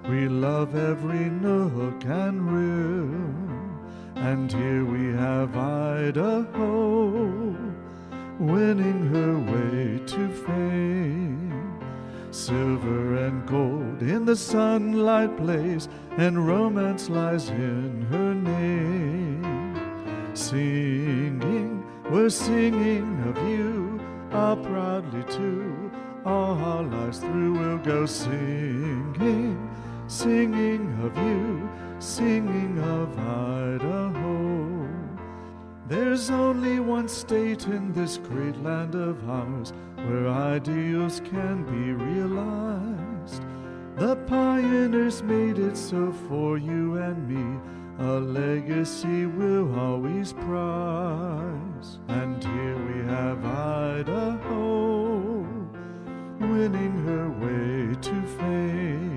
We love every nook and rill, and here we have Idaho, winning her way to fame. Silver and gold in the sunlight blaze, and romance lies in her name. Singing, we're singing of you, ah, proudly too. All our lives through we'll go singing, singing of you, singing of Idaho. There's only one state in this great land of ours where ideals can be realized. The pioneers made it so for you and me, a legacy we'll always prize. And here we have Idaho, winning her way to fame.